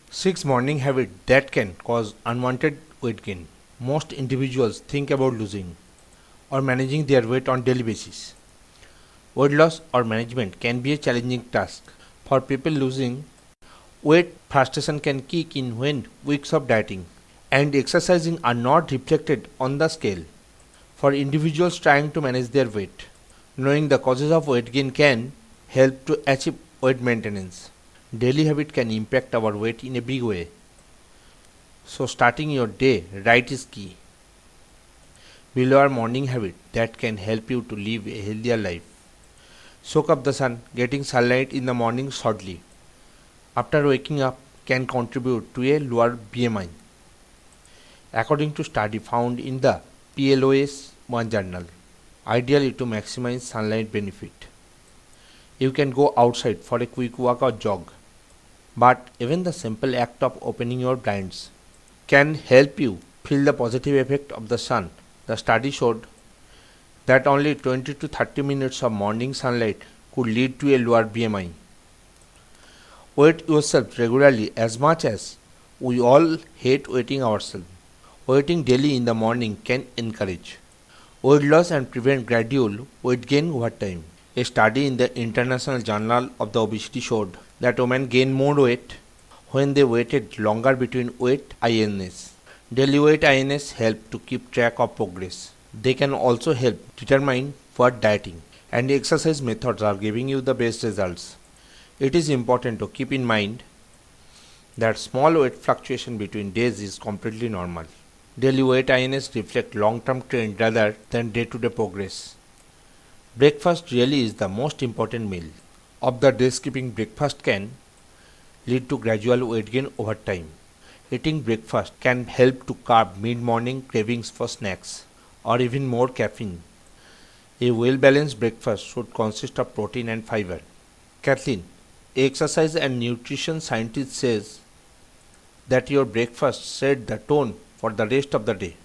6 morning habits that can cause unwanted weight gain. Most individuals think about losing or managing their weight on daily basis. Weight loss or management can be a challenging task. For people losing weight, frustration can kick in when weeks of dieting and exercising are not reflected on the scale. For individuals trying to manage their weight, knowing the causes of weight gain can help to achieve weight maintenance. Daily habit can impact our weight in a big way. So starting your day right is key. Below are morning habits that can help you to live a healthier life. Soak up the sun. Getting sunlight in the morning shortly after waking up can contribute to a lower BMI. According to study found in the PLOS 1 journal, ideally to maximize sunlight benefit. You can go outside for a quick walk or jog, but even the simple act of opening your blinds can help you feel the positive effect of the sun. The study showed that only 20 to 30 minutes of morning sunlight could lead to a lower BMI. Wait yourself regularly as much as we all hate waiting ourselves. Waiting daily in the morning can encourage weight loss and prevent gradual weight gain over time. A study in the International Journal of the Obesity showed that women gain more weight when they waited longer between weight INS. Daily weight INS help to keep track of progress. They can also help determine what dieting and exercise methods are giving you the best results. It is important to keep in mind that small weight fluctuation between days is completely normal. Daily weight INS reflect long-term trend rather than day-to-day progress. Breakfast really is the most important meal of the day. Skipping breakfast can lead to gradual weight gain over time. Eating breakfast can help to curb mid-morning cravings for snacks or even more caffeine. A well-balanced breakfast should consist of protein and fiber. Kathleen, exercise and nutrition scientist, says that your breakfast set the tone for the rest of the day.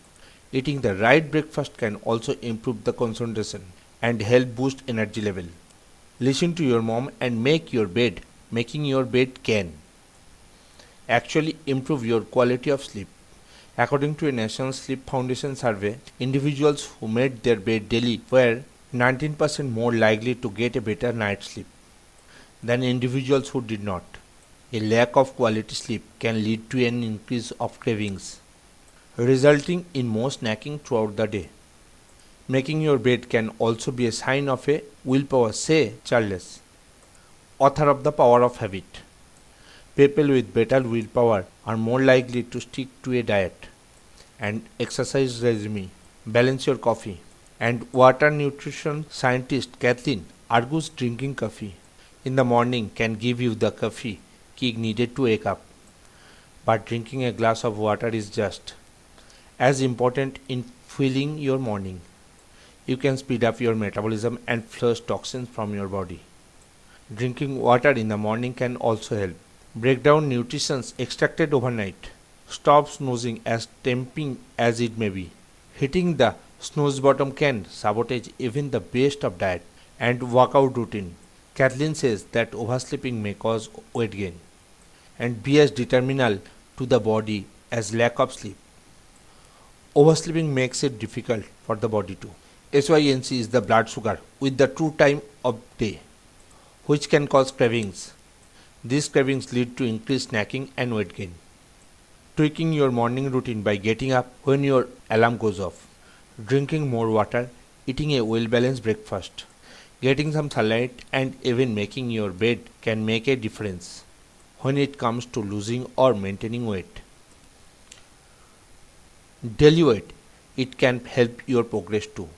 Eating the right breakfast can also improve the concentration and help boost energy level. Listen to your mom and make your bed. Making your bed can actually improve your quality of sleep. According to a National Sleep Foundation survey, individuals who made their bed daily were 19% more likely to get a better night's sleep than individuals who did not. A lack of quality sleep can lead to an increase of cravings, resulting in more snacking throughout the day. Making your bed can also be a sign of a willpower, say Charles, author of The Power of Habit. People with better willpower are more likely to stick to a diet and exercise regime. Balance your coffee. And water nutrition scientist Kathleen argues drinking coffee in the morning can give you the coffee kick needed to wake up. But drinking a glass of water is just as important in fueling your morning. You can speed up your metabolism and flush toxins from your body. Drinking water in the morning can also help break down nutrients extracted overnight. Stop snoozing, as tempting as it may be. Hitting the snooze button can sabotage even the best of diet and workout routine. Kathleen says that oversleeping may cause weight gain and be as detrimental to the body as lack of sleep. Oversleeping makes it difficult for the body to. HYNC is the blood sugar with the true time of day, which can cause cravings. These cravings lead to increased snacking and weight gain. Tweaking your morning routine by getting up when your alarm goes off, drinking more water, eating a well-balanced breakfast, getting some sunlight, and even making your bed can make a difference when it comes to losing or maintaining weight. Daily weight, it can help your progress too.